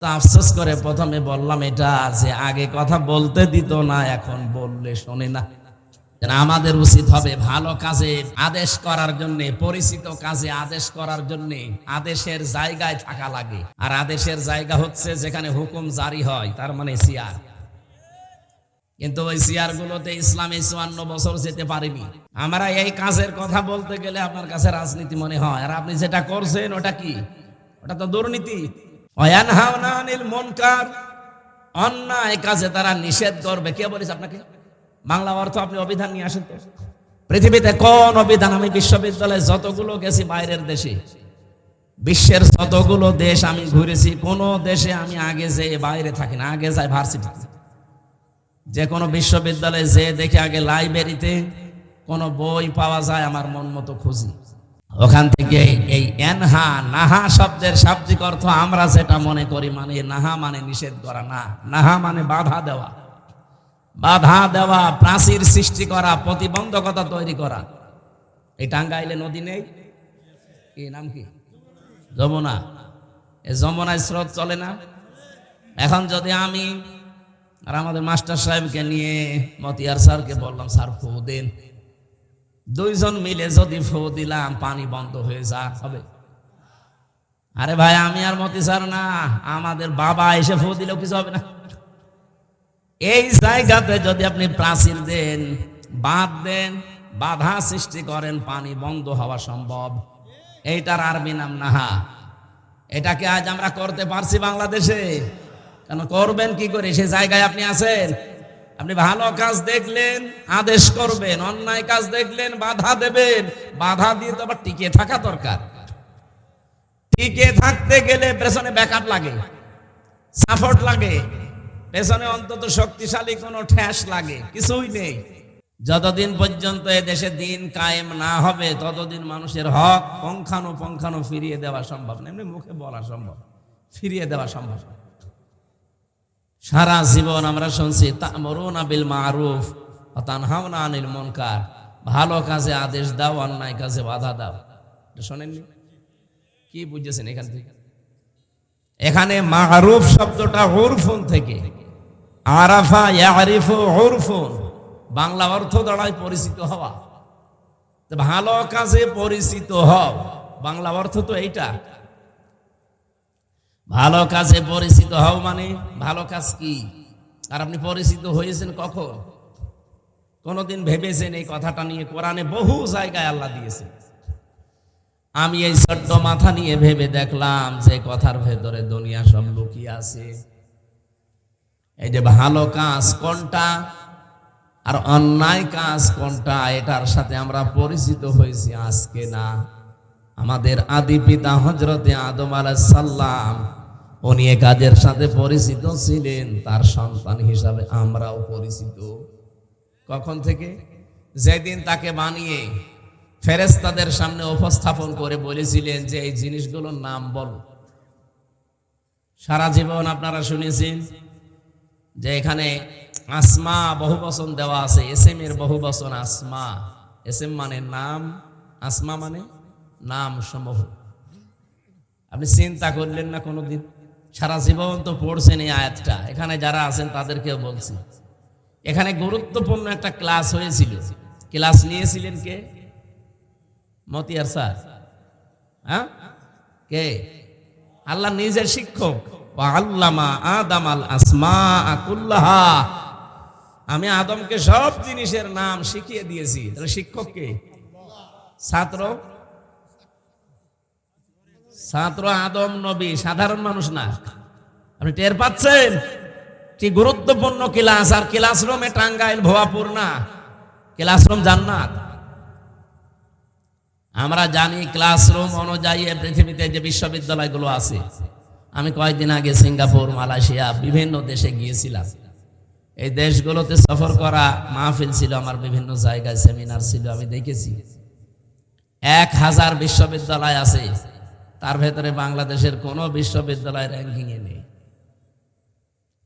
তো আফসোস করে প্রথমে বললাম এটা যে আগে কথা বলতে দিত না, এখন বললে শোনে না। আমাদের উচিত হবে ভালো কাজে আদেশ করার জন্য, পরিচিত কাজে আদেশ করার জন্য আদেশের জায়গায় থাকা লাগে। আর আদেশের জায়গা হচ্ছে যেখানে হুকুম জারি হয়, তার মানে চেয়ার। কিন্তু ওই চেয়ার গুলোতে ইসলামে 54 বছর যেতে পারেনি। আমরা এই কাজের কথা বলতে গেলে আপনার কাছে রাজনীতি মনে হয়, আর আপনি যেটা করছেন ওটা কি? ওটা তো দুর্নীতি। ওয়ানহাউনা আনিল মুনকার, অন্যায় কাজে তারা নিষেধ করবে। কে বলেছে আপনাকে? বাংলা অর্থ আপনি অভিধান নিয়ে আসেন তো। পৃথিবীতে কোন অভিধান? আমি বিশ্ববিদ্যালয়ে যতগুলো গেছি বাইরের দেশে, বিশ্বের যতগুলো দেশ আমি ঘুরেছি, কোন দেশে আমি আগে যে বাইরে থাকি না, আগে যাই ভার্সিটি। যে কোনো বিশ্ববিদ্যালয়ে যে দেখে আগে লাইব্রেরিতে কোনো বই পাওয়া যায় আমার মন মতো খুঁজি, ওখান থেকে এই এনহা নাহা শব্দের শাব্দিক অর্থ আমরা যেটা মনে করি, মানে নাহা মানে নিষেধ করা, না, নাহা মানে বাধা দেওয়া। বাধা দেওয়া, প্রাচীর সৃষ্টি করা, প্রতিবন্ধকতা তৈরি করা। এই টাঙ্গাইলে নদী নেই, কি নাম কি? যমুনা। এই যমুনায় স্রোত চলে না? এখন যদি আমি আর আমাদের মাস্টার সাহেবকে নিয়ে মতিয়ার স্যারকে বললাম, স্যার ফু দেন, দুইজন মিলে যদি ফু দিলাম পানি বন্ধ হয়ে যা হবে? আরে ভাই, আমি আর মতি স্যার না, আমাদের বাবা এসে ফু দিলেও কিছু হবে না। এই জায়গাতে যদি আপনি প্রাচীর দেন, বাঁধ দেন, বাধা সৃষ্টি করেন, পানি বন্ধ হওয়া সম্ভব। এইটার আরবি নাম নাহা। এটাকে আজ আমরা করতে পারছি বাংলাদেশে? কেন করবেন কি করে? সে জায়গায় আপনি আছেন। আপনি ভালো কাজ দেখলেন আদেশ করবেন, অন্যায় কাজ দেখলেন বাধা দেবেন। বাধা দিয়ে তো আবার টিকে থাকা দরকার। টিকে থাকতে গেলে পেছনে ব্যাকআপ লাগে, সাপোর্ট লাগে, পেছনে অন্তত শক্তিশালী কোনো ঠ্যাস লাগে। কিছুই নেই। যতদিন পর্যন্ত এ দেশে দিন কায়েম না হবে ততদিন মানুষের হক পঙ্খানো ফিরিয়ে দেওয়া সম্ভব না। এমনি মুখে বলা সম্ভব, ফিরিয়ে দেওয়া সম্ভব। সারা জীবন আমরা শুনছি তা'মুরুনা বিল মা'রুফ ওয়া তানহাউনা আনিল মুনকার, ভালো কাজে আদেশ দাও, অন্যায় কাজে বাধা দাও। শোনেননি? কি বুঝেছেন এখান থেকে? এখানে মা'রুফ শব্দটা উরফুন থেকে, আরাফা ইয়ারিফু উরফুন, বাংলা অর্থ দাঁড়ায় পরিচিত হওয়া। ভালো কাজে পরিচিত হও, বাংলা অর্থ তো এইটা। ভালো কাজে পরিচিত হও মানে ভালো কাজ কি? আর আপনি পরিচিত হয়েছেন কখন? কোনদিন ভেবেছেন এই কথাটা নিয়ে? কোরআনে বহু জায়গায় আল্লাহ দিয়েছে। আমি এই ছোট্ট মাথা নিয়ে ভেবে দেখলাম যে কথার ভেতরে দুনিয়া সব লুকিয়ে আছে। এই যে ভালো কাজ কোনটা আর অন্যায় কাজ কোনটা, এটার সাথে আমরা পরিচিত হয়েছি আজকে না। আমাদের আদি পিতা হযরতে আদম আলাইহিস সালাম, উনি এ কাজের সাথে পরিচিত ছিলেন, তার সন্তান হিসাবে আমরাও পরিচিত। কখন থেকে? যেদিন তাকে বানিয়ে ফেরেশতাদের সামনে উপস্থাপন করে বলেছিলেন যে এই জিনিসগুলোর নাম বলো। সারা জীবন আপনারা শুনেছেন যে এখানে আসমা বহুবচন দেওয়া আছে, এসএম এর বহুবচন আসমা। এসএম মানে নাম, আসমা মানে নাম সমূহ। আপনি চিন্তা করলেন না কোনোদিন? সারা জীবন তো পড়ছেন এই আয়াতটা। এখানে যারা আছেন তাদেরকেও বলছি, এখানে গুরুত্বপূর্ণ একটা ক্লাস হয়েছিল। ক্লাস নিয়েছিলেন কে? মতিয়ার স্যার। হ্যাঁ, কে? আল্লাহ নিজের শিক্ষক। ওয়া আল্লামা আদামাল আসমাআ কুল্লাহা, আমি আদমকে সব জিনিসের নাম শিখিয়ে দিয়েছি। তাহলে শিক্ষক কে? ছাত্র? ছাত্র আদম নবী, সাধারণ মানুষ না। আপনি টের পাচ্ছেন কি গুরুত্বপূর্ণ ক্লাস? আর ক্লাসরুমে টাঙ্গাইল ভুয়াপুর না, ক্লাসরুম জান্নাত। আমরা জানি ক্লাসরুম অনুযায়ী পৃথিবীতে যে বিশ্ববিদ্যালয়গুলো আছে, আমি কয়েকদিন আগে সিঙ্গাপুর, মালয়েশিয়া বিভিন্ন দেশে গিয়েছিলাম। এই দেশগুলোতে সফর করা, মাহফিল ছিল আমার, বিভিন্ন জায়গায় সেমিনার ছিল। আমি দেখেছি 1000 বিশ্ববিদ্যালয় আছে, তার ভেতরে বাংলাদেশের কোনো বিশ্ববিদ্যালয় র্যাঙ্কিং এ নেই।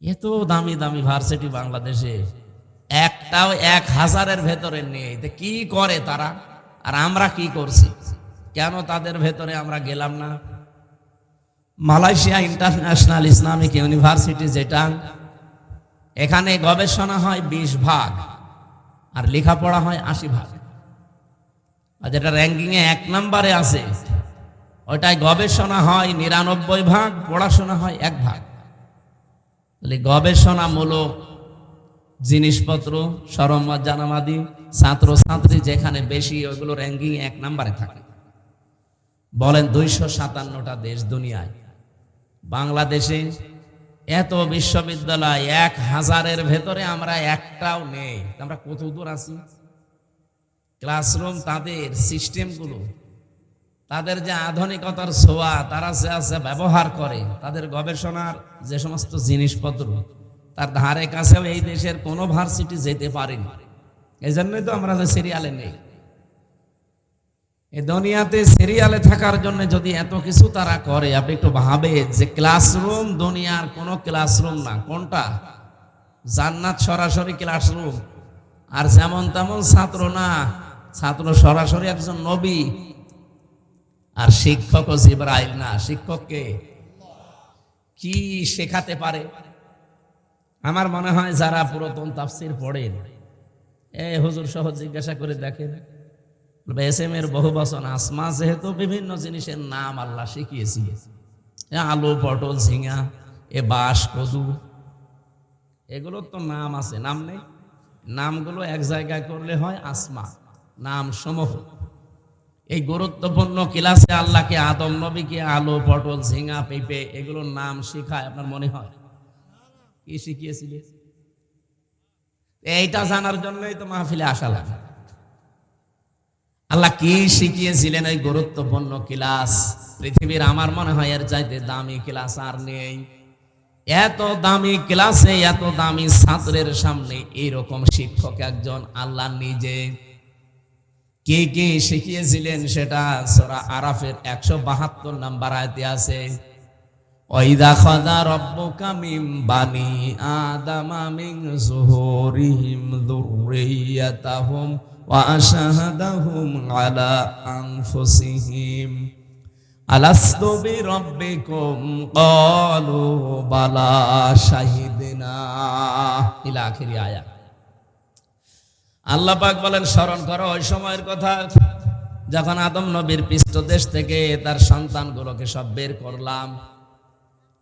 এত দামি দামি ভার্সিটি বাংলাদেশে, একটাও 1000-এর ভেতরে নেই। কি করে তারা? আর আমরা কি করছি? কেন তাদের ভেতরে আমরা গেলাম না? মালয়েশিয়া ইন্টারন্যাশনাল ইসলামিক ইউনিভার্সিটি, যেটা এখানে গবেষণা হয় 20 ভাগ আর লেখাপড়া হয় 80 ভাগ। আর যেটা র্যাঙ্কিং এ 1 নম্বরে আছে ওটাই গবেষণা হয় 99 ভাগ, পড়াশোনা হয় 1 ভাগ। তাহলে গবেষণামূলক জিনিসপত্র, সরঞ্জাম জানামাদি, ছাত্রছাত্রী যেখানে বেশি, ওইগুলো র্যাঙ্কিং 1 নম্বরে থাকে। বলেন 257টা দেশ দুনিয়ায়, বাংলাদেশে এত বিশ্ববিদ্যালয় 1000-এর ভেতরে আমরা একটাও নেই। আমরা কত দূর আছি? ক্লাসরুম, তাদের সিস্টেমগুলো, তাদের যে আধুনিকতার ছোঁয়া তারা যে আছে ব্যবহার করে, তাদের গবেষণার যে সমস্ত জিনিসপত্র, তার ধারে কাছেও এই দেশের কোনো ভার্সিটি যেতে পারেনি। এই জন্যই তো আমরা যে সিরিয়ালে নেই। এই দুনিয়াতে সিরিয়ালে থাকার জন্য যদি এত কিছু তারা করে, আপনি একটু ভাবেন যে ক্লাসরুম দুনিয়ার কোন ক্লাসরুম না। কোনটা? জান্নাত সরাসরি ক্লাসরুম। আর যেমন তেমন ছাত্র না, ছাত্র সরাসরি একজন নবী। আর শিক্ষক ও জিবরাইল না। শিক্ষককে কি শেখাতে পারে? আমার মনে হয় যারা পুরাতন তাফসীর পড়েন, হুজুর সহ জিজ্ঞাসা করে দেখেন, এসএম এর বহু বচন আসমা, যেহেতু বিভিন্ন জিনিসের নাম আল্লাহ শিখিয়েছি, আলু, পটল, ঝিঙা, বাঁশ, কদু, এগুলোর তো নাম আছে, নাম নেই? নামগুলো এক জায়গায় করলে হয় আসমা, নাম সমূহ। এই গুরুত্বপূর্ণ ক্লাসে আল্লাহকে, আদম নবীকে আলু, পটল, ঝিঙা, পেঁপে এগুলোর নাম শিখায়। আপনার মনে হয় কি শিখিয়েছিলে? এইটা জানার জন্যই তো মাহফিলে আসা লাগে। আল্লাহ কি শিখিয়েছিলেন এই গুরুত্বপূর্ণ ক্লাস, পৃথিবীর আমার মনে হয় এর চাইতে দামি ক্লাস আর নেই। এত দামি ক্লাসে এত দামি ছাত্রের সামনে এইরকম শিক্ষক একজন, আল্লাহ নিজে কে কে শিখিয়েছিলেন সেটা সূরা আরাফের 172 নম্বর আয়াতে আছে। ওয়াইদা খাযা রাব্বুকা মিন বানি আদামা মিন যুহুরিহিম যুররিয়াতাহুম ওয়া আশহাদাহুম আলা আনফুসিহিম আলাস্তু বিরাব্বিকুম ক্বালু বালা শাহিদনা ইলা আখিরি আয়াত। আল্লাহ পাক বলেন, স্মরণ করো ওই সময়ের কথা যখন আদম নবীর পৃষ্ঠদেশ থেকে তার সন্তানগুলোকে সব বের করলাম।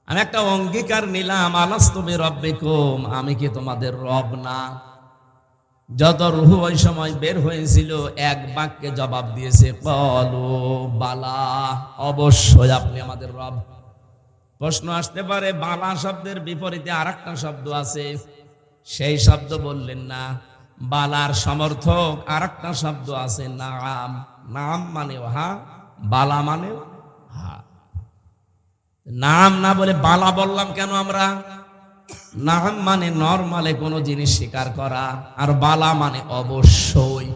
আমি একটা অঙ্গীকার নিলাম, আলাস্তু বিরাব্বিকুম, আমি কি তোমাদের রব না? যত রূহ ওই সময় বের হয়েছিল এক বাক্যে জবাব দিয়েছে, ক্বালু বালা, অবশ্যই আপনি আমাদের রব। প্রশ্ন আসতে পারে, বালা শব্দের বিপরীতে আরেকটা শব্দ আছে, সেই শব্দ বললেন না। বালার সমর্থক আরেকটা শব্দ আছে, নাম। নাম মানে হা, বালা মানে হা। নাম না বলে বালা বললাম কেন আমরা? নাম মানে নরমালে কোনো জিনিস স্বীকার করা, আর বালা মানে অবশ্যই।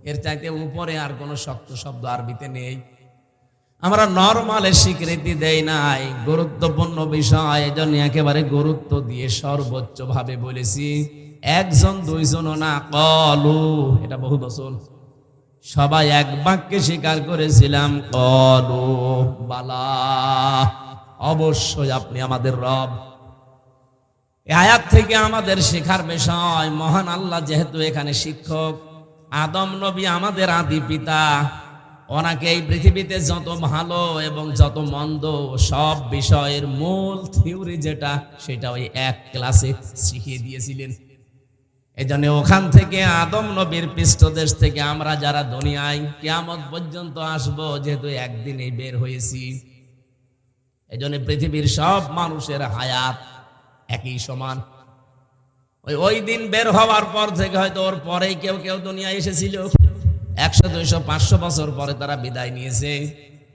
এর চাইতে উপরে আর কোনো শক্ত শব্দ আরবিতে নেই। আমরা নরমালে স্বীকৃতি দেই নাই, গুরুত্বপূর্ণ বিষয় এজন্য একেবারে গুরুত্ব দিয়ে সর্বোচ্চ ভাবে বলেছি। একজন দুইজনও না, ক্বালু, এটা বহু বচন, সবাই এক বাক্যে স্বীকার করেছিলাম, ক্বালু বালা, অবশ্যই আপনি আমাদের রব। এই আয়াত থেকে আমাদের শেখার বিষয়, মহান আল্লাহ যেহেতু এখানে শিক্ষক, আদম নবী আমাদের আদি পিতা, ওনাকে এই পৃথিবীতে যত ভালো এবং যত মন্দ সব বিষয়ের মূল থিওরি যেটা, সেটা ওই এক ক্লাসে শিখিয়ে দিয়েছিলেন। এই জন্য ওখান থেকে আদম নবীর পৃষ্ঠদেশ থেকে আমরা যারা দুনিয়ায় কিয়ামত পর্যন্ত আসবো, যেহেতু একদিনেই বের হয়েছি, এই জন্য পৃথিবীর সব মানুষের হায়াত একই সমান। ওই দিন বের হওয়ার পর থেকে হয়তো ওর পরেই কেউ কেউ দুনিয়ায় এসেছিল, 100, 200, 500 বছর পরে তারা বিদায় নিয়েছে।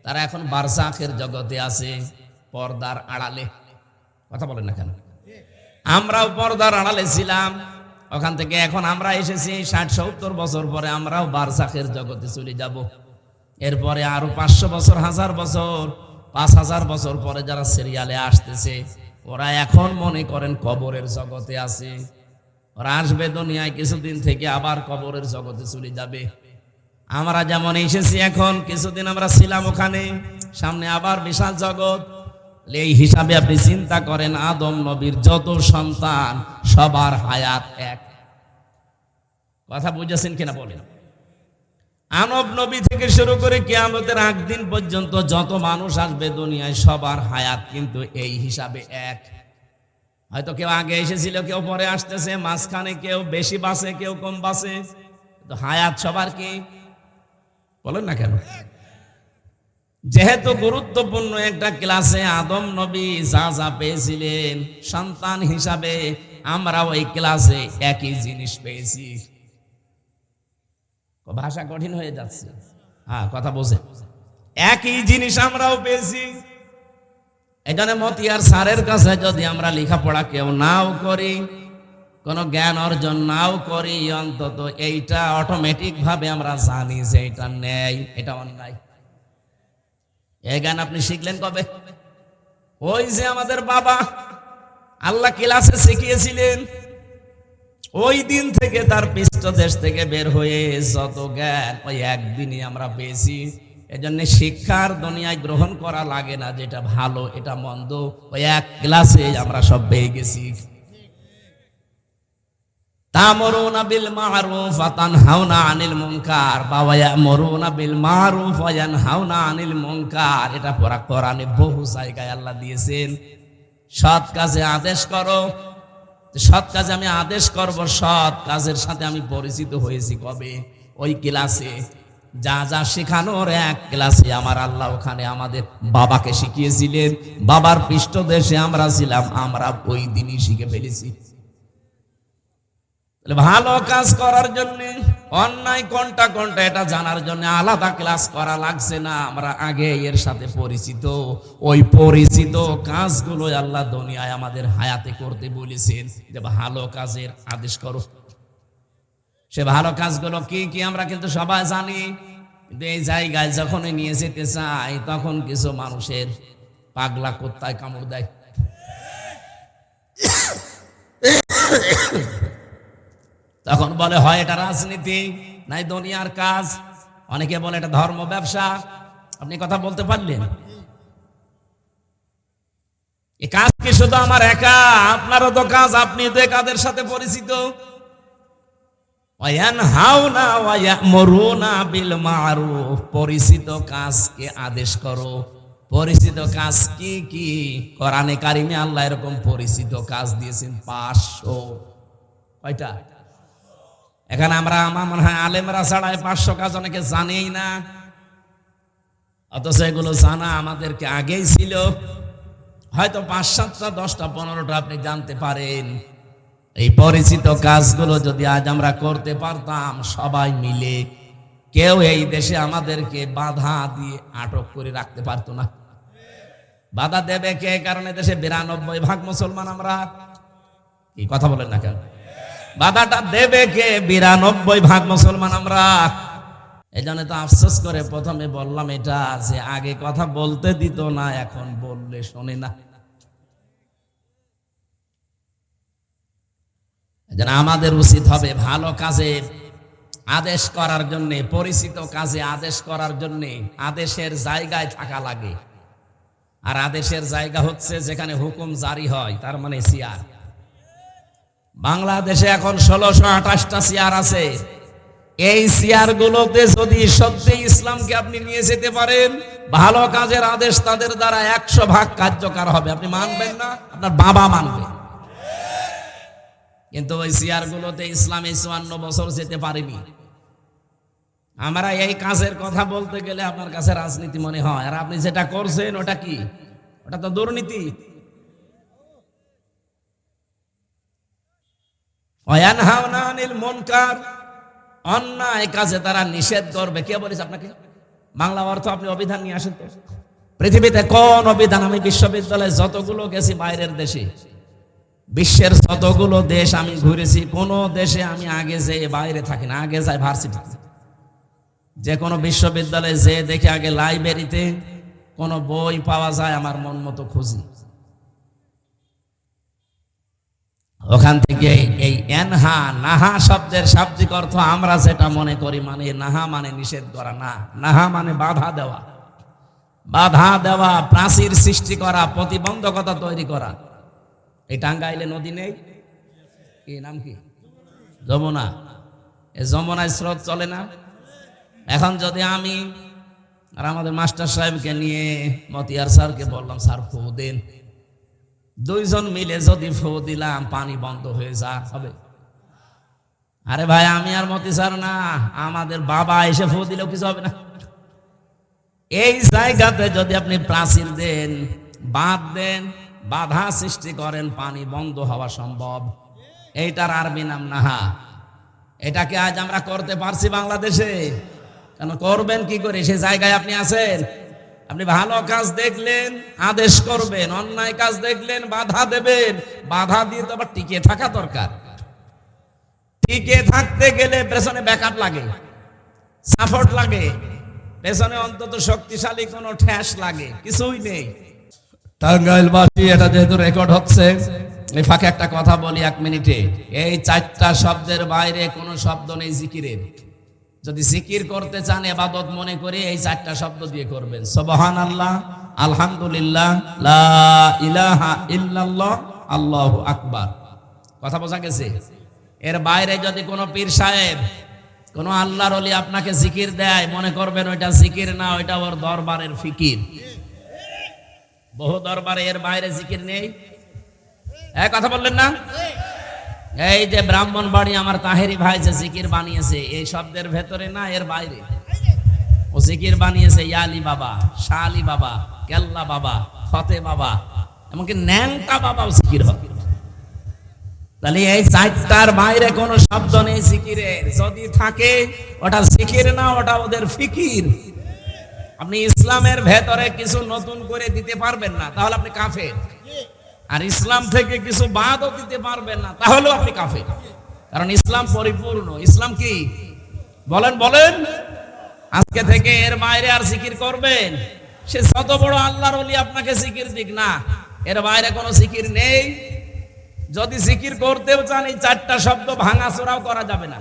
তারা এখন বারজাখের জগতে আছে, পর্দার আড়ালে। কথা বলেন না কেন? আমরাও পর্দার আড়ালে ছিলাম, ওখান থেকে এখন আমরা এসেছি 60-70 বছর পরে আমরাও বারজাখের জগতে চলে যাব। এরপরে আরো 500 বছর, 1000 বছর, 5000 বছর পরে যারা সিরিয়ালে আসতেছে, ওরা এখন মনে করেন কবরের জগতে আছে। ওরা আসবে দুনিয়ায় কিছুদিন থেকে আবার কবরের জগতে চলে যাবে। আমরা যেমন এসেছি এখন কিছুদিন আমরা ছিলাম ওখানে, সামনে আবার বিশাল জগৎ, এই হিসাবে আপনি চিন্তা করেন, আদম নবীর যত সন্তান সবার হায়াত এক। কথা বুঝেছেন কিনা বলেন? আনব নবী থেকে শুরু করে কিয়ামতের আগ দিন পর্যন্ত যত মানুষ আসবে দুনিয়ায় সবার হায়াত কিন্তু এই হিসাবে এক। হয়তো কেউ আগে এসেছিল, কেউ পরে আসতেছে, মাঝখানে কেউ বেশি বাঁচে, কেউ কম বাঁচে, তো হায়াত সবার কি বলেন না কেন? যেহেতু গুরুত্বপূর্ণ একটা ক্লাসে আদম নবী যা যা পেয়েছিলেন সন্তান হিসাবে, আমরা ওই ক্লাসে একই জিনিস পেয়েছি। ভাষা কঠিন হয়ে যাচ্ছে, হ্যাঁ কথা বোঝে, একই জিনিস আমরাও পেয়েছি। এখানে মতিয়ার স্যারের কাছে যদি আমরা লেখাপড়া কেউ নাও করি, কোনো জ্ঞান অর্জন নাও করি, অন্তত এইটা অটোমেটিক ভাবে আমরা জানি যে এটা ন্যায়, এটা অন্যায়। এই জ্ঞান আপনি শিখলেন কবে? ওই যে আমাদের বাবা আল্লাহ ক্লাসে শিখিয়েছিলেন, ওই দিন থেকে তার পৃষ্ঠদেশ থেকে বের হয়ে যত জ্ঞান ওই একদিনই আমরা পেয়েছি। এজন্য শিক্ষার দুনিয়ায় গ্রহণ করা লাগে না, যেটা ভালো এটা মন্দ ওই এক ক্লাসে আমরা সব পেয়ে গেছি। তা'মুরুনা বিল মা'রুফ ওয়া তানহাউনা আনিল মুনকার, বা ইয়া'মুরুনা বিল মা'রুফ ওয়া ইয়ানহাউনা আনিল মুনকার, এটা পড়া কোরআনে বহু জায়গায় আল্লাহ দিয়েছেন। সৎ কাজে আদেশ করো, সৎ কাজে আমি আদেশ করব, সৎ কাজের সাথে আমি পরিচিত হয়েছি কবে? ওই ক্লাসে। যা যা শেখানোর এক ক্লাসে আমার আল্লাহ ওখানে আমাদের বাবাকে শিখিয়েছিলেন, বাবার পৃষ্ঠদেশে আমরা ছিলাম, আমরা ওই দিনই শিখে ফেলেছি। ভালো কাজ করার জন্য, অন্যায় কোনটা কোনটা এটা জানার জন্য আলাদা ক্লাস করা লাগছে না, আমরা আগে এর সাথে পরিচিত। ওই পরিচিত কাজগুলো আল্লাহ দুনিয়ায় আমাদের হায়াতে করতে বলেছেন, যে ভালো কাজের আদেশ করো। সে ভালো কাজগুলো কি কি আমরা কিন্তু সবাই জানি, কিন্তু এই জায়গায় যখনই নিয়ে যেতে চাই তখন কিছু মানুষের পাগলা কুত্তায় কামড় দেয়। তখন বলে হয় এটা রাজনীতি, নাই দুনিয়ার কাজ, অনেকে বলে এটা ধর্ম ব্যবসা। আপনি কথা বলতে পারলেন? এই কাজ কি শুধু আমার একা? আপনারও তো কাজ, আপনি তো কাদের সাথে পরিচিত। ওয়ায়ানহাউনা ওয়া ইয়া'মুরুনা বিল মা'রুফ, পরিচিত কাজকে আদেশ করো। পরিচিত কাজ কি কি? কোরআনে কারিমে আল্লাহ এরকম পরিচিত কাজ দিয়েছেন 500। কয়টা? এখানে আমরা আমার মনে হয় আলেমরা ছাড়াই 500 কাজ অনেকে জানেই না, অথচ এগুলো জানা আমাদেরকে আগেই ছিল। হয়তো 5, 7টা, 10টা, 15টা আপনি জানতে পারেন। এই পরিচিত কাজগুলো যদি আজ আমরা করতে পারতাম সবাই মিলে, কেউ এই দেশে আমাদেরকে বাধা দিয়ে আটক করে রাখতে পারতো না। বাধা দেবে কে? কারণ দেশে 92% মুসলমান আমরা। কি কথা বলেন না কেন? বাধাটা দেবে কে? 92% মুসলমান আমরা। এই জন্য তো আফসোস করে প্রথমে বললাম এটা, যে আগে কথা বলতে দিত না, এখন বললে শোনে না। যেন আমাদের উচিত হবে ভালো কাজে আদেশ করার জন্য, পরিচিত কাজে আদেশ করার জন্য আদেশের জায়গায় থাকা লাগে। আর আদেশের জায়গা হচ্ছে যেখানে হুকুম জারি হয়, তার মানে চেয়ার। বাংলাদেশে এখন 1628টা চেয়ার আছে। এই চেয়ার গুলোতে যদি সত্যি ইসলামকে আপনি নিয়ে যেতে পারেন, ভালো কাজের আদেশ তাদের দ্বারা 100% কার্যকর হবে। আপনি মানবেন না? আপনার বাবা মানবে। কিন্তু ওই চেয়ার গুলোতে ইসলামে 54 বছর যেতে পারেনি। আমরা এই কাজের কথা বলতে গেলে আপনার কাছে রাজনীতি মনে হয়, আর আপনি যেটা করছেন ওটা কি? ওটা তো দুর্নীতি। ওয়ায়ানহাউনা আনিল মুনকার, অন্যায় কাজে তারা নিষেধ করবে। কে বলেছে আপনাকে? বাংলা অর্থ আপনি অভিধান নিয়ে আসেন তো। পৃথিবীতে কোন অভিধান? আমি বিশ্ববিদ্যালয়ে যতগুলো গেছি বাইরের দেশে, বিশ্বের যতগুলো দেশ আমি ঘুরেছি, কোন দেশে আমি আগে যে বাইরে থাকি না, আগে যাই ভার্সিটি। যে কোনো বিশ্ববিদ্যালয়ে যে দেখে আগে লাইব্রেরিতে কোন বই পাওয়া যায় আমার মন মতো খুঁজি, ওখান থেকে এই এনহা নাহা শব্দের শাব্দিক অর্থ আমরা যেটা মনে করি, মানে নাহা মানে নিষেধ করা না, নাহা মানে বাধা দেওয়া। বাধা দেওয়া, প্রাচীর সৃষ্টি করা, প্রতিবন্ধকতা তৈরি করা। এই টাঙ্গাইলে নদী নেই, কি নাম কি, যমুনা। এই যমুনায় স্রোত চলে না? এখন যদি আমি আর আমাদের মাস্টার সাহেবকে নিয়ে মতিয়ার স্যারকে বললাম, স্যার ফু দেন, দুইজন মিলে যদি ফু দিলাম পানি বন্ধ হয়ে যা হবে? আরে ভাই, আমি আর মতি স্যার না, আমাদের বাবা এসে ফু দিলেও কিছু হবে না। এই জায়গাতে যদি আপনি প্রাচীর দেন, বাঁধ দেন, বাধা সৃষ্টি করেন, পানি বন্ধ হওয়া সম্ভব। এইটার আরবি নাম নাহা। এটাকে আজ আমরা করতে পারছি বাংলাদেশে? কেন করবেন কি করে? সে জায়গায় আপনি আছেন? আপনি ভালো কাজ দেখলেন আদেশ করবেন, অন্যায় কাজ দেখলেন বাধা দেবেন। বাধা দিয়ে তো আবার টিকে থাকা দরকার। টিকে থাকতে গেলে পেছনে ব্যাকআপ লাগে, সাপোর্ট লাগে, পেছনে অন্তত শক্তিশালী কোনো ঠ্যাস লাগে। কিছুই নেই। টাঙ্গাইলবাসী, এটা যেহেতু রেকর্ড হচ্ছে, এই ফাঁকে একটা কথা বলি 1 মিনিটে। এই 4টা শব্দের বাইরে কোনো শব্দ নেই জিকিরের। যদি জিকির করতে চান, ইবাদত মনে করে এই 4টা শব্দ দিয়ে করবেন। সুবহানাল্লাহ, আলহামদুলিল্লাহ, লা ইলাহা ইল্লাল্লাহ, আল্লাহু আকবার। কথা বোঝা গেছে? এর বাইরে যদি কোনো পীর সাহেব, কোনো আল্লাহর ওলি আপনাকে জিকির দেয়, মনে করবেন ওইটা জিকির না, ওইটা ওর দরবারের ফিকির। বহু দরবারে এর বাইরে জিকির নেই। কথা বললেন না? এই যে ব্রাহ্মণবাড়ি আমার তাহেরি ভাই যে জিকির বানিয়েছে, এই শব্দের ভেতরে না, এর বাইরে ও জিকির বানিয়েছে। ইয়ালি বাবা, শাহ আলী বাবা, কেল্লা বাবা, ফতে বাবা, এমনকি ন্যাংটা বাবাও জিকির হবে। তাহলে এই 4টার বাইরে কোনো শব্দ নেই জিকিরের। যদি থাকে ওটা জিকির না, ওটা ওদের ফিকির। আপনি ইসলামের ভেতরে কিছু নতুন করে দিতে পারবেন না, তাহলে আপনি কাফের। আর ইসলাম থেকে কিছু বাদও দিতে পারবেন না, তাহলেও আপনি কাফের। কারণ ইসলাম পরিপূর্ণ। ইসলাম কি বলেন? বলেন। আজকে থেকে এর বাইরে আর জিকির করবেন, সে যত বড় আল্লাহর ওলি আপনাকে জিকির দিক না, এর বাইরে কোনো জিকির নেই। যদি জিকির করতেও চান, এই 4টা শব্দ ভাঙাচোরাও করা যাবে না।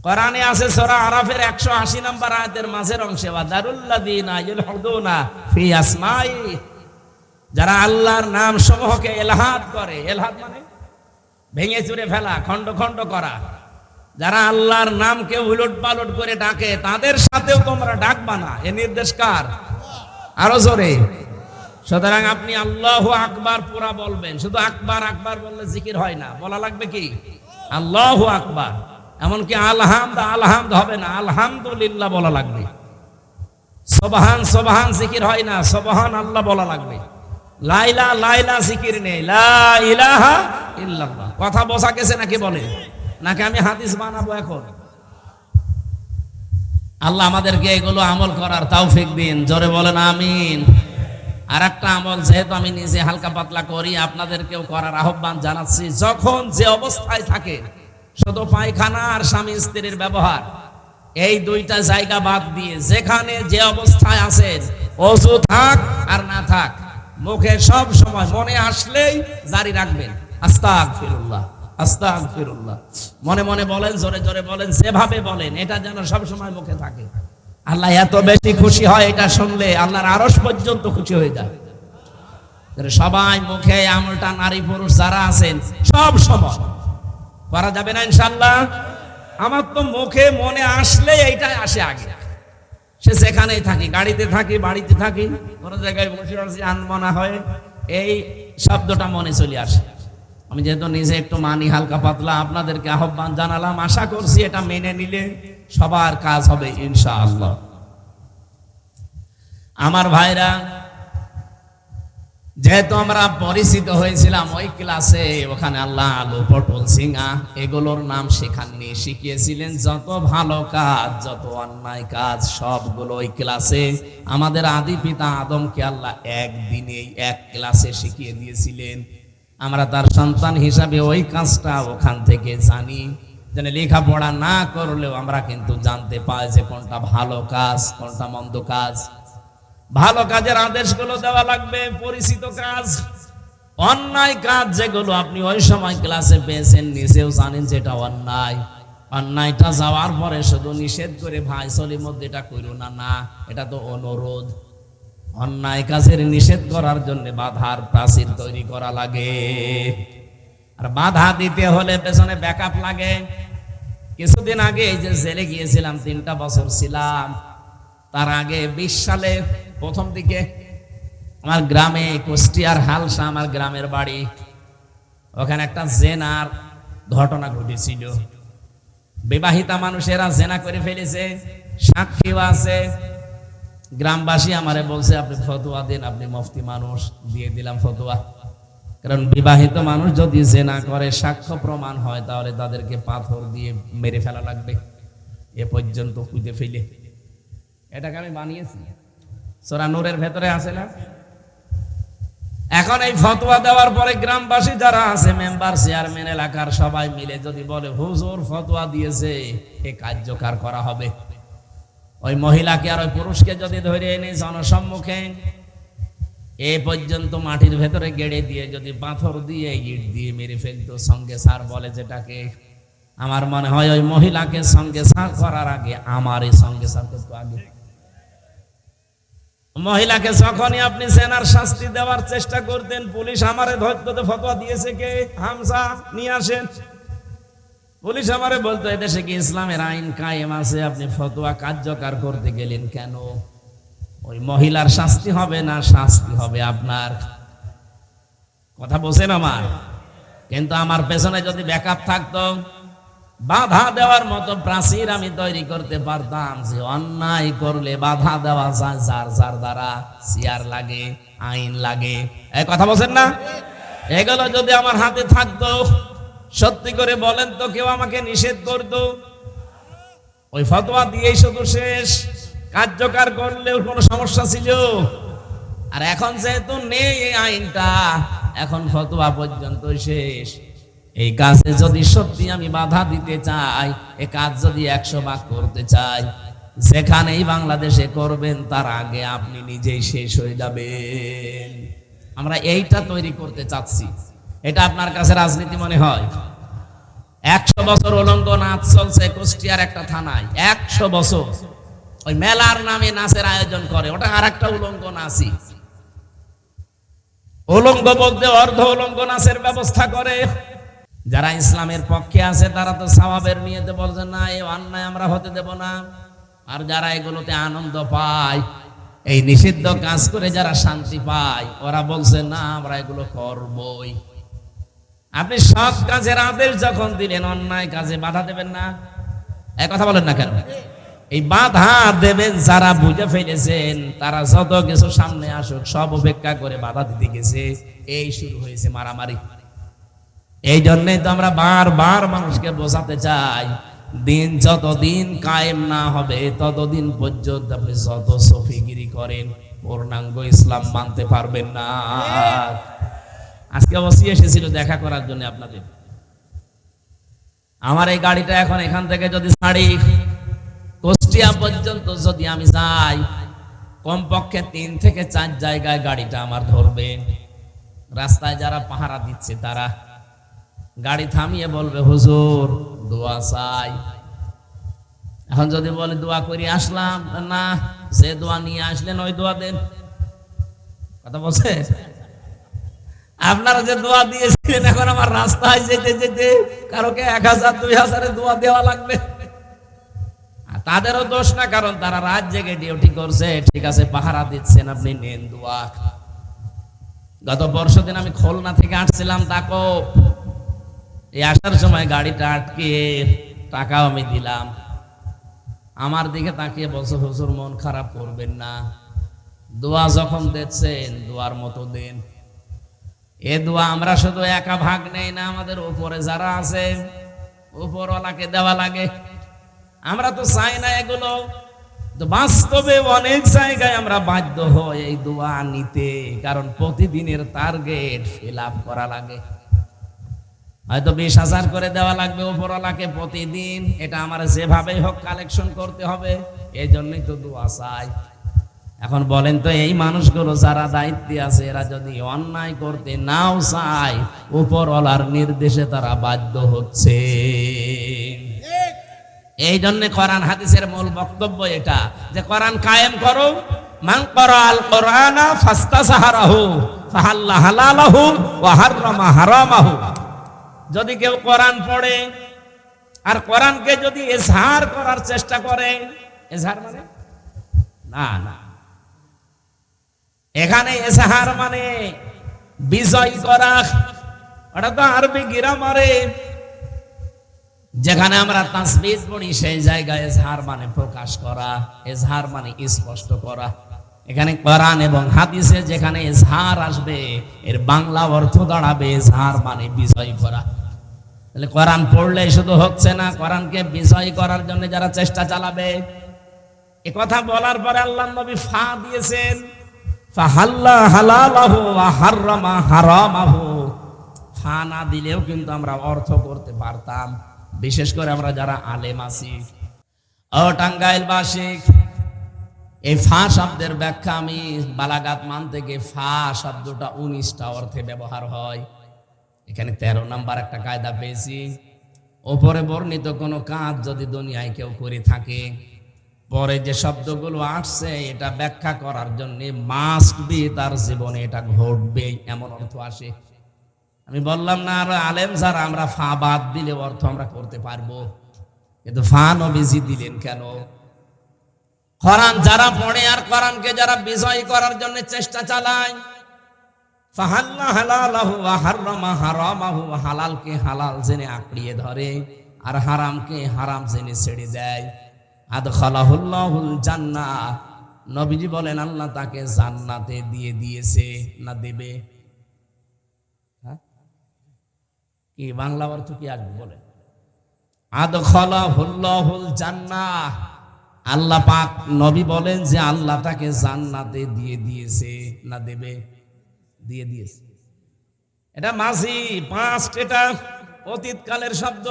কোরআনে আছে সূরা আরাফের 180 নম্বর আয়াতের মাঝের অংশে, ওয়াদারুল্লাযীনা ইলহুদুনা ফি আসমাই, যারা আল্লাহর নাম সমূহকে এলহাদ করে, এলহাদ মানে ভেঙে চুরে ফেলা, খণ্ড খণ্ড করা, যারা আল্লাহর নামকে উলট পালট করে ডাকে, তাদের সাথেও তোমরা ডাকবা না। এ নির্দেশ কার? আরো জোরে। সুতরাং আপনি আল্লাহু আকবার পুরা বলবেন। শুধু আকবার আকবার বললে জিকির হয় না, বলা লাগবে কি আল্লাহু আকবার। এমনকি আলহামদ আলহামদ হবে না, আলহামদুলিল্লাহ বলা লাগবে। সুবহান সুবহান জিকির হয় না, সুবহান আল্লাহ বলা লাগবে। লাইলা লাইলা জিকির নেই, লা ইলাহা ইল্লাল্লাহ। কথা বোঝা গেছে নাকি? বলে নাকি আমি হাদিস বানাবো এখন? আল্লাহ আমাদেরকে এগুলো আমল করার তৌফিক দিন। জোরে বলেন আমিন। আর একটা আমল, যেহেতু আমি নিজে হালকা পাতলা করি, আপনাদেরকেও করার আহ্বান জানাচ্ছি। যখন যে অবস্থায় থাকে, শুধু পায়খানা আর স্বামী স্ত্রীর ব্যবহার, এই 2টা জায়গা বাদ দিয়ে যেখানে যে অবস্থায় আছেন, ওযু থাক আর না থাক, মুখে সব সময় মনে আসলেই জারি রাখবেন আস্তাগফিরুল্লাহ, আস্তাগফিরুল্লাহ। মনে মনে বলেন, জোরে জোরে বলেন, যেভাবে বলেন, এটা যেন সব সময় মুখে থাকে। আল্লাহ এত বেশি খুশি হয় এটা শুনলে, আল্লাহর আরশ পর্যন্ত খুশি হয়ে যায়। সবাই মুখে আমলটা, নারী পুরুষ যারা আছেন, সব সময় করা যাবে না ইনশাআল্লাহ? আমার তো মুখে মনে আসলে এইটাই আসে আগে। সে যেখানেই থাকি, গাড়িতে থাকি, বাড়িতে থাকি, কোনো জায়গায় বসে আছি, আনমনা হয়, এই শব্দটা মনে চলে আসে। আমি যেহেতু নিজে একটু মানি হালকা পাতলা, আপনাদেরকে আহ্বান জানালাম। আশা করছি এটা মেনে নিলে সবার কাজ হবে ইনশাআল্লাহ। আমার ভাইরা, যেহেতু আমরা পরিচিত হয়েছিলাম ওই ক্লাসে, ওখানে আল্লাহ আলু পটল সিঙ্গা এগুলোর নাম শেখাননি, শিখিয়েছিলেন যত ভালো কাজ, যত অন্যায় কাজ, সবগুলো ওই ক্লাসে আমাদের আদি পিতা আদমকে আল্লাহ একদিনেই এক ক্লাসে শিখিয়ে দিয়েছিলেন। আমরা তার সন্তান হিসাবে ওই কাজটা ওখান থেকে জানি। যেন লেখাপড়া না করলেও আমরা কিন্তু জানতে পাই যে কোনটা ভালো কাজ, কোনটা মন্দ কাজ। ভালো কাজের আদেশগুলো দেওয়া লাগবে, পরিচিত কাজ। অন্যায় কাজ যেগুলো আপনি ওই সময় ক্লাসে পেয়েছেন, নিজেও জানেন যেটা অন্যায়, অন্যায়টা যাওয়ার পরে শুধু নিষেধ করে ভাই চলির মধ্যে এটা করো না, না এটা তো অনুরোধ। অন্যায় কাজের নিষেধ করার জন্য বাধার প্রাচীর তৈরি করা লাগে। আর বাধা দিতে হলে পেছনে ব্যাকআপ লাগে। কিছুদিন আগে এই যে জেলে গিয়েছিলাম, 3টা বছর ছিলাম। তার আগে 20 সালে প্রথম দিকে আমার গ্রামে, কুষ্টিয়ার হালসা আমার গ্রামের বাড়ি, ওখানে একটা জেনার ঘটনা ঘটেছিল। বিবাহিতা মানুষেরা জেনা করে ফেলেছে, সাক্ষীও আছে। গ্রামবাসী আমারে বলছে আপনি ফতোয়া দিন, আপনি মুফতি মানুষ। দিয়ে দিলাম ফতোয়া। কারণ বিবাহিত মানুষ যদি জেনা করে সাক্ষ্য প্রমাণ হয়, তাহলে তাদেরকে পাথর দিয়ে মেরে ফেলা লাগবে, এ পর্যন্ত খুঁজে ফেলে। এটাকে আমি বানিয়েছি, সূরা নূরের ভেতরে আছে না? এখন এই ফতোয়া দেওয়ার পরে গ্রামবাসী যারা আছে, মেম্বার, চেয়ারম্যান, এলাকার সবাই মিলে যদি বলে হুজুর ফতোয়া দিয়েছে, এ কার্যকর করা হবে। ওই মহিলাকে আর ওই পুরুষকে যদি ধরে এনে জনসম্মুখে এ পর্যন্ত মাটির ভেতরে গেড়ে দিয়ে যদি পাথর দিয়ে ইট দিয়ে মেরে ফেলতো, সঙ্গে সার বলে যেটাকে, আমার মনে হয় ওই মহিলাকে সঙ্গে সার করার আগে আমার এই সঙ্গে সার করতো আগে। মহিলাকে যখনই আপনি জেনার শাস্তি দেওয়ার চেষ্টা করতেন, পুলিশ আমারে ধরতো, ফতোয়া দিয়েছে কে, হামজা নিয়ে আসেন। পুলিশ আমারে বলতো এদেশে কি ইসলামের আইন কায়েম আছে, আপনি ফতোয়া কার্যকর করতে গেলেন কেন? ওই মহিলার শাস্তি হবে না শাস্তি হবে আপনার? কথা বলছেন আমার? কিন্তু আমার পেছনে যদি ব্যাকআপ থাকতো, বাধা দেওয়ার মতো প্রাচীর আমি তৈরি করতে পারতাম, যে অন্যায় করলে বাধা দেওয়া যায়, যার যার দ্বারা চেয়ার লাগে, আইন লাগে। এই কথা বলছেন না? এগুলো যদি আমার হাতে থাকতো, সত্যি করে বলেন তো কেউ আমাকে নিষেধ করতো? ওই ফতোয়া দিয়েই শুধু শেষ, কার্যকর করলেও কোনো সমস্যা ছিল? আর এখন যেহেতু নেই এই আইনটা, এখন ফতোয়া পর্যন্ত শেষ। এই কাজে যদি সত্যি আমি বাধা দিতে চাই, এই কাজ যদি 100 ভাগ করতে চাই, যেখানেই বাংলাদেশে করবেন তার আগে আপনি নিজেই শেষ হয়ে যাবেন। আমরা এইটা তৈরি করতে চাচ্ছি। এটা আপনার কাছে রাজনীতি মনে হয়? 100 বছর উলঙ্গ নাচ চলছে কুষ্টিয়ার একটা থানায়, 100 বছর। ওই মেলার নামে নাচের আয়োজন করে, ওটা আর একটা উলঙ্গ নাচই। উলঙ্গ বলতে অর্ধ উলঙ্গ নাচের ব্যবস্থা করে। যারা ইসলামের পক্ষে আছে তারা তো সওয়াবের নিয়তে বলছে না, এই অন্যায় আমরা হতে দেব না। আর যারা এগুলোতে আনন্দ পায়, এই নিষিদ্ধ কাজ করে যারা শান্তি পায়, ওরা বলছে না আমরা এগুলো করবই। আপনি সৎ কাজের আদেশ যখন দিলেন, অন্যায় কাজে বাধা দেবেন না? এই কথা বলেন না কেন? এই বাধা দেবেন যারা বুঝে ফেলেছেন, তারা যত কিছু সামনে আসুক সব উপেক্ষা করে বাধা দিতে গেছে। এই শুরু হয়েছে মারামারি। এই জন্যই তো আমরা বারবার মানুষকে বোঝাতে চাই, দিন যতদিন কায়েম না হবে ততদিন পর্যন্ত আপনি যত সফিগিরি করেন পূর্ণাঙ্গ ইসলাম মানতে পারবেন না। আজকে অবশ্যই এসেছিল দেখা করার জন্য আপনাদের। আমার এই গাড়িটা এখন এখান থেকে যদি ছাড়ি, কুষ্টিয়া পর্যন্ত যদি আমি যাই, কমপক্ষে 3 থেকে 4 জায়গায় গাড়িটা আমার ধরবে। রাস্তায় যারা পাহারা দিচ্ছে তারা গাড়ি থামিয়ে বলবে হুজুর দোয়া চাই। এখন যদি বলে দোয়া করে আসলাম, না, যে দোয়া নিয়ে আসলেন ওই দোয়া দেন। কথা বলছে? আপনারা যে দোয়া দিয়েছিলেন, এখন আমার রাস্তায় যেতে যেতে কারোকে 1000 2000 দোয়া দেওয়া লাগবে। তাদেরও দোষ না, কারণ তারা রাত জেগে ডিউটি করছে। ঠিক আছে, পাহারা দিচ্ছেন, আপনি নেন দোয়া। গত পরশুদিন আমি খুলনা থেকে আসছিলাম তাকো, এই আসার সময় গাড়িটা আটকে টাকাও আমি দিলাম। আমার দিকে তাকিয়ে বলছে হুজুর মন খারাপ করবেন না, দোয়া যখন দিচ্ছেন দোয়ার মতো দেন। এ দোয়া আমরা শুধু একা ভাগ নেই না, আমাদের উপরে যারা আছে উপরওয়ালাকে দেওয়া লাগে। আমরা তো চাই না এগুলো, তো বাস্তবে অনেক জায়গায় আমরা বাধ্য হই এই দোয়া নিতে, কারণ প্রতিদিনের টার্গেট ফিল আপ করা লাগে। হয়তো 20,000 করে দেওয়া লাগবে উপরওয়ালাকে প্রতিদিন, এটা আমার যেভাবেই হোক কালেকশন করতে হবে। এই জন্যই তো দোয়া চাই। এখন বলেন তো, এই মানুষগুলো যারা দায়িত্বে আছে, এরা যদি অন্যায় করতে নাও চায়, উপরওয়ালার নির্দেশে তারা বাধ্য হচ্ছে। এই জন্য কোরআন হাদিসের মূল বক্তব্য এটা, যে কোরআন কায়েম করো, মান ক্বারাআল কুরআনা ফাস্তাসহারাহু ফাহাল্লা হালালাহু ওয়া হাররামা হারামাহু। যদি কেউ কোরআন পড়ে আর কোরআনকে যদি ইজহার করার চেষ্টা করে, ইজহার মানে না না, এখানে ইজহার মানে বিজয় করা, ওটা তো আরবি গ্রামারে যেখানে আমরা তাসবিহ পড়ি সেই জায়গায় ইজহার মানে প্রকাশ করা, ইজহার মানে স্পষ্ট করা। এখানে কোরআন এবং হাদিসে যেখানে ইজহার আসবে এর বাংলা অর্থ দাঁড়াবে ইজহার মানে বিজয় করা। তাহলে কোরআন পড়লে শুধু হচ্ছে না, কোরআনকে বিজয় করার জন্য যারা চেষ্টা চালাবে। এ কথা বলার পরে আল্লাহর নবী ফা দিয়েছেন, ফাহাল্লা হালালাহু ওয়া হাররামা হারামাহু। ফা না দিলেও কিন্তু আমরা অর্থ করতে পারতাম, বিশেষ করে আমরা যারা আলেম আছি। ও টাঙ্গাইলবাসী, এই ফা শব্দের ব্যাখ্যা আমি বালাগাত মান থেকে, ফা শব্দটা 19টা অর্থে ব্যবহার হয়। এখানে 13 নাম্বার একটা কায়দা পেয়েছি। ওপরে বর্ণিত কোনো কাজ যদি দুনিয়ায় কেউ করে থাকে, পরে যে শব্দগুলো আসছে এটা ব্যাখ্যা করার জন্য মাস্ট বি তার জীবনে এটা ঘটবে এমন অর্থ আসে। আমি বললাম না, আর আলেম যারা আমরা ফা বাদ দিলে অর্থ আমরা করতে পারবো, কিন্তু ফা নবীজি দিলেন কেন? কোরআন যারা পড়ে আর কোরআনকে যারা বিজয় করার জন্য চেষ্টা চালায়, ফাহাল্লা হালালাহু ওয়া হাররামা হারামাহু, হালালকে হালাল জেনে আঁকড়িয়ে ধরে আর হারামকে হারাম জেনে ছেড়ে দেয়, আদখালাহুল্লাহুল জান্নাহ। নবীজি বলেন আল্লাহ তাকে জান্নাতে দিয়ে দিয়েছে না দেবে। কি বাংলা অর্থ কি আসবে বলেন? আদখালাহুল্লাহুল জান্নাহ, আল্লাহ পাক নবী বলেন যে আল্লাহ তাকে জান্নাতে দিয়ে দিয়েছে না দেবে? দিয়ে দিয়েছে। এটা মাঝি পাস্ট, এটা অতীতকালের শব্দ।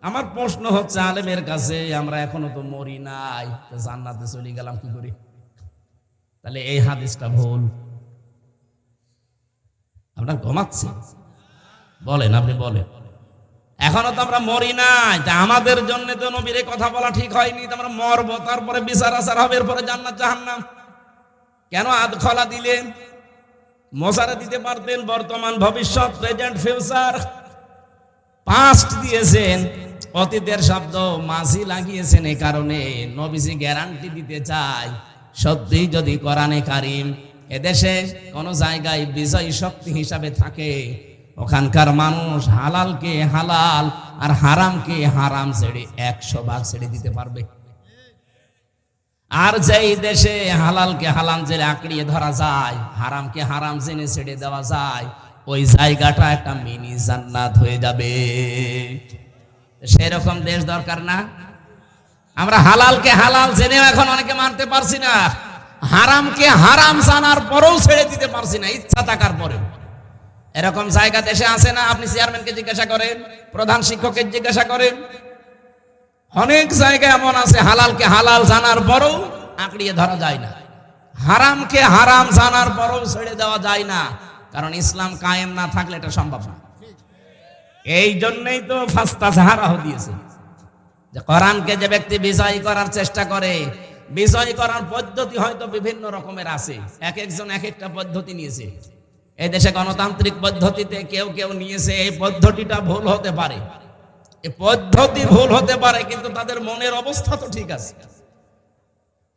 আমার প্রশ্ন হচ্ছে আলেমের কাছে, আমরা এখনো তো মরি নাই, জান্নাতে চলে গেলাম কি করি? তাহলে এই হাদিসটা ভুল। আপনার ঘুমাচ্ছে বলেন, আপনি বলেন, এখনো তো আমরা মরি নাই, তা আমাদের জন্য তো নবীর কথা বলা ঠিক হয়নি। তো আমরা মরবো, তারপরে বিচার আচার হবে, এরপরে জান্নাত জাহান্নাম। কেন আদখলা দিলেন? মোসারে দিতে পারতেন বর্তমান ভবিষ্যৎ, প্রেজেন্ট ফিউচার। পাস্ট দিয়েছেন, অতীতের শব্দ মাঝি লাগিয়েছেন। এই কারণে নবীজি গ্যারান্টি দিতে চায়, সত্যি যদি কোরআনে কারিম এদেশে কোন জায়গায় বিজয় শক্তি হিসাবে থাকে, ওখানকার মানুষ হালালকে হালাল আর হারামকে হারাম ছেড়ে 100 ভাগ ছেড়ে দিতে পারবে। আর যেই দেশে হালালকে হালাল জেনে আঁকড়িয়ে ধরা যায়, হারামকে হারাম জেনে ছেড়ে দেওয়া যায়, ওই জায়গাটা একটা মিনি জান্নাত হয়ে যাবে। সেরকম দেশ দরকার না? আমরা হালালকে হালাল জেনেও এখন অনেকে মানতে পারছি না, হারামকে হারাম জানার পরেও ছেড়ে দিতে পারছি না, ইচ্ছা থাকার পরেও। এরকম জায়গা দেশে আছে না? আপনি চেয়ারম্যানকে জিজ্ঞাসা করেন, প্রধান শিক্ষককে জিজ্ঞাসা করেন, অনেক জায়গায় এমন আছে হালালকে হালাল জানার পরও আঁকড়িয়ে ধরা যায় না, হারামকে হারাম জানার পরও ছেড়ে দেওয়া যায় না। কারণ ইসলাম কায়েম না থাকলে এটা সম্ভব না। এই জন্যই তো ফাস্তাযহারাহু দিয়েছে, যে কোরআনকে যে ব্যক্তি বিজয় করার চেষ্টা করে, বিজয় করার পদ্ধতি হয়তো বিভিন্ন রকমের আছে, এক একজন এক একটা পদ্ধতি নিয়েছে। এই দেশে গণতান্ত্রিক পদ্ধতিতে কেউ কেউ নিয়েছে, এই পদ্ধতিটা ভুল হতে পারে, এই পদ্ধতি ভুল হতে পারে, কিন্তু তাদের মনের অবস্থা তো ঠিক আছে।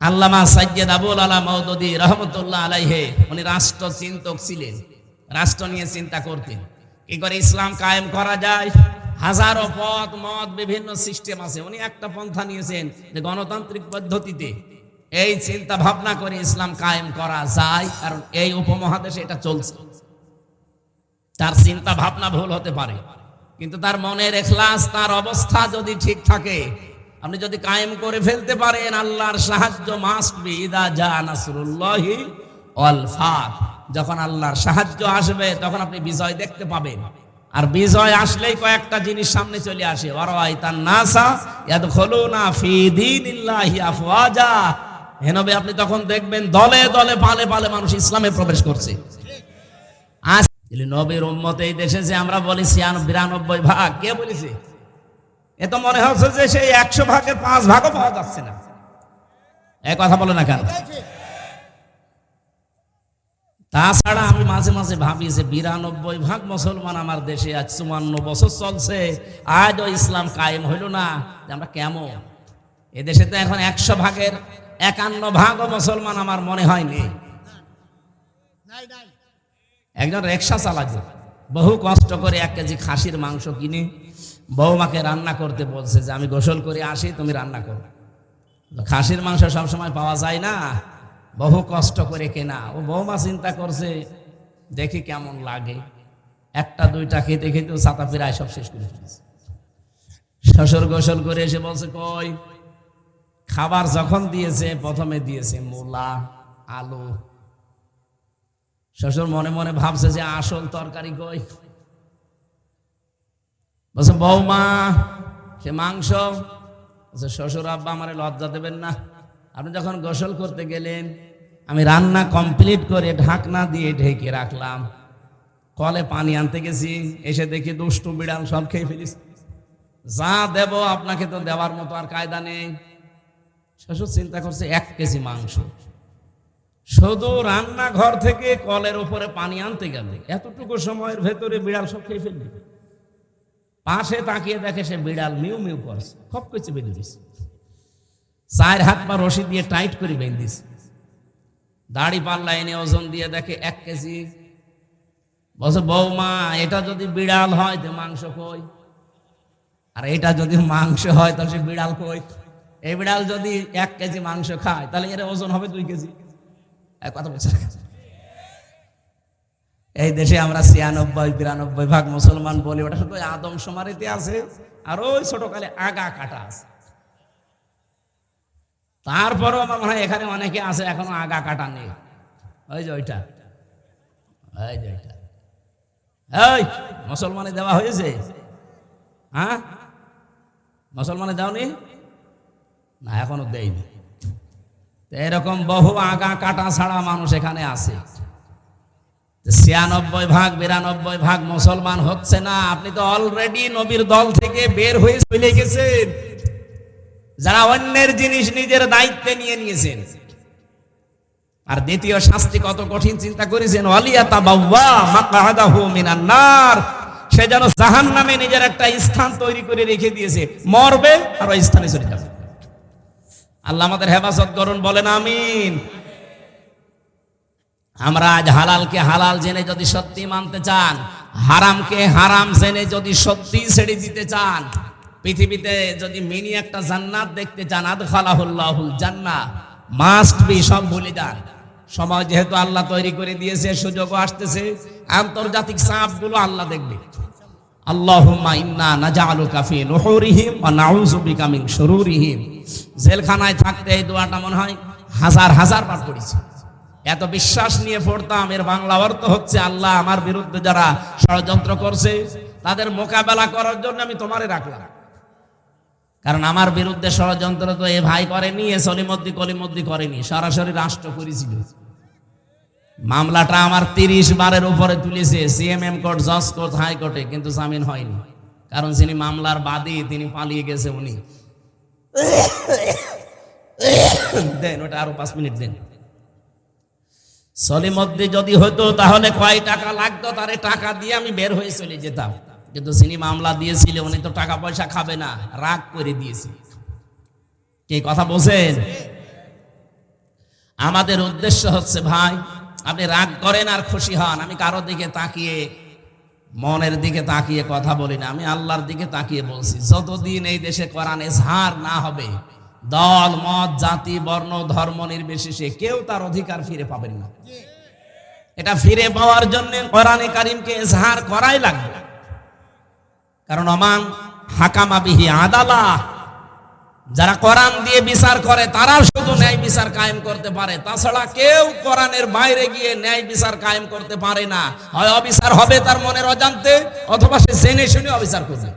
আল্লামা সাইয়্যিদ আবুল আলা মাওদুদী রাহমাতুল্লাহ আলাইহি, উনি রাষ্ট্র চিন্তক ছিলেন, রাষ্ট্র নিয়ে চিন্তা করতেন, কি করে ইসলাম কায়েম করা যায়। হাজারো পথ মত বিভিন্ন সিস্টেম আছে, উনি একটা পন্থা নিয়েছেন যে গণতান্ত্রিক পদ্ধতিতে এই চিন্তা ভাবনা করে ইসলাম কায়েম করা যায়, কারণ এই উপমহাদেশে এটা চলছে। তার চিন্তা ভাবনা ভুল হতে পারে, কিন্তু তার মনের ইখলাস, তার অবস্থা যদি ঠিক থাকে, আপনি যদি কায়েম করে ফেলতে পারেন, আল্লাহর সাহায্য মাস্ট বি ইদা জা নাসরুল্লাহি ওয়াল ফাত। যখন আল্লাহর সাহায্য আসবে তখন আপনি বিজয় দেখতে পাবেন। আর বিজয় আসলেই কয়েকটা জিনিস সামনে চলে আসে, ওয়ারাইতান নাসা ইয়াদখুলুনা ফি দীনিল্লাহি আফওয়াজা। হে নবী, আপনি তখন দেখবেন দলে দলে পালে পালে মানুষ ইসলামে প্রবেশ করছে। আজ নবীর উম্মত এই দেশে যে আমরা বলি 92 ভাগ, কে বলেছে? এ তো মনে হচ্ছে যে সেই 100 ভাগের 5 ভাগও পাওয়া যাচ্ছে না। এই কথা বলে না কেন? তাছাড়া আমি মাঝে মাঝে ভাবি যে 92% মুসলমান আমার দেশে, আজ 54 বছর চলছে, আজও ইসলাম কায়েম হইল না। আমরা কেমন? এদেশে তো এখন 100 ভাগের 51 ভাগও মুসলমান আমার মনে হয়নি। একজন রিকশা চালাচ্ছে, বহু কষ্ট করে 1 কেজি খাসির মাংস কিনে বৌমাকে রান্না করতে বলছে যে আমি গোসল করে আসি, তুমি রান্না করো। খাসির মাংস সবসময় পাওয়া যায় না, বহু কষ্ট করে কেনা। ও বৌমা চিন্তা করছে দেখি কেমন লাগে, 1টা 2টা খেতে খেতে ছাতা ফিরায় সব শেষ করে ফেলেছে। শ্বশুর গোসল করে এসে বলছে কই? খাবার যখন দিয়েছে প্রথমে দিয়েছে মূলা আলু। শ্বশুর মনে মনে ভাবছে যে আসল তরকারি কই? বলছে বৌমা সে মাংস। বলছে শ্বশুর আব্বা আমারে লজ্জা দেবেন না, আপনি যখন গোসল করতে গেলেন আমি রান্না কমপ্লিট করে ঢাকনা দিয়ে ঢেকে রাখলাম, কলে পানি আনতে গেছি, এসে দেখি দুষ্টু বিড়াল সব খেয়ে ফেলিস। যা দেব আপনাকে তো দেওয়ার মতো আর কায়দা নেই। শ্বশুর চিন্তা করছে 1 কেজি মাংস, শুধু রান্নাঘর থেকে কলের উপরে পানি আনতে গেলে এতটুকু সময়ের ভেতরে বিড়াল সব খেয়ে ফেলবে। পাশে তাকিয়ে দেখে সে বিড়াল মিউ মিউ করছে, খপ করছে বেঁধে দিছে, 4 হাত পা রশি দিয়ে টাইট করে বেঁধে দিছে। দাড়ি পাল্লা এনে ওজন দিয়ে দেখে 1 কেজি। বলছে বৌমা এটা যদি বিড়াল হয় তো মাংস কই? আর এটা যদি মাংস হয় তাহলে সে বিড়াল কই? এই বিড়াল যদি 1 কেজি মাংস খায় তাহলে এর ওজন হবে 2 কেজি। কথা বলছে। এই দেশে আমরা 96-92 ভাগ মুসলমান বলি, ওটা শুধু আদমশুমারিতে আছে, আর ওই ছোটকালে আগা কাটা আছে। তারপরও আমার মনে হয় এখানে অনেকে আছে এখনো আগা কাটা নেই। ওই যে ওইটা, ওই যে ওইটা, এই মুসলমানে দেওয়া হয়েছে? হ্যাঁ মুসলমানে দাওনি না, এখনো দেয়নি। এরকম বহু আগা কাটা ছাড়া মানুষ এখানে আছে। 96 ভাগ 92 ভাগ মুসলমান হচ্ছে না। আপনি তো অলরেডি নবীর দল থেকে বের হয়ে চলে গেছেন, যারা অন্যের জিনিস নিজের দায়িত্বে নিয়ে নিয়েছেন। আর দ্বিতীয় শাস্তি কত কঠিন চিন্তা করেছেন, ওয়ালিয়াতাবাওয়া মাকআদাহু মিনান নার, সে যেন জাহান্নামে নিজের একটা স্থান তৈরি করে রেখে দিয়েছে, মরবে আর ওই স্থানে চলে যাবে। আল্লাহ আমাদের হেফাজত করুন, বলেন আমিন। আমরা আজ হালালকে হালাল জেনে যদি সত্যি মানতে চান, হারামকে হারাম জেনে যদি সত্যি ছেড়ে দিতে চান, পৃথিবীতে যদি মিনি একটা জান্নাত দেখতে চান, আদখালাহুল্লাহুল জান্নাহ, মাস্ট বি সব ভুলে যান। সময় যেহেতু আল্লাহ তৈরি করে দিয়েছে, সুযোগও আসতেছে, আন্তর্জাতিক চাপগুলো আল্লাহ দেখবে। আল্লাহুম্মা ইন্না নাজআলুকা ফি নুহুরিহিম ওয়া নাউযু বিকা মিন শুরুরিহিম। জেলখানায় থাকতে এই দোয়াটা মনে হয় হাজার হাজার বার পড়েছি। এত বিশ্বাস নিয়ে পড়তাম। এর বাংলা অর্থ হচ্ছে, আল্লাহ আমার বিরুদ্ধে যারা ষড়যন্ত্র করছে তাদের মোকাবেলা করার জন্য আমি তোমারে রাখলাম। কারণ আমার বিরুদ্ধে ষড়যন্ত্র তো এ ভাই করেনি, এ সলিমদ্দি কলিমদ্দি করেনি, সরাসরি রাষ্ট্র করেছিল। মামলাটা আমার 30 বারের উপরে তুলেছে, সিএমএম কোর্ট, জজ কোর্ট, হাইকোর্টে, কিন্তু জামিন হয়নি। কারণ যিনি মামলার বাদী তিনি পালিয়ে গেছে। উনি দেন ওটা আরো 5 মিনিট দেন। সলিমদ্দি যদি হতো তাহলে কয় টাকা লাগতো, তারে টাকা দিয়ে আমি বের হয়ে চলে যেতাম। কিন্তু যিনি মামলা দিয়েছিল উনি তো টাকা পয়সা খাবে না, রাগ করে দিয়েছে। কে কথা বলছেন? আমাদের উদ্দেশ্য হচ্ছে, ভাই আপনি রাগ করেন আর খুশি হন, আমি কারো দিকে তাকিয়ে, মনের দিকে তাকিয়ে কথা বলি না, আমি আল্লাহর দিকে তাকিয়ে বলছি। যতদিন এই দেশে কোরআন এজহার না হবে, দল মত জাতি বর্ণ ধর্ম নির্বিশেষে কেউ তার অধিকার ফিরে পাবেন না। এটা ফিরে পাওয়ার জন্য কোরআনে কারীমকে এজহার করাই লাগবে। কারণ ওমান হাকামা বিহি আদালা, যারা কোরআন দিয়ে বিচার করে তারা শুধু ন্যায় বিচার কায়েম করতে পারে, তাছাড়া কেউ কোরআনের বাইরে গিয়ে ন্যায় বিচার কায়েম করতে পারে না। হয় অবিচার হবে তার মনের অজান্তে, অথবা সে জেনে শুনে অবিচার করবে।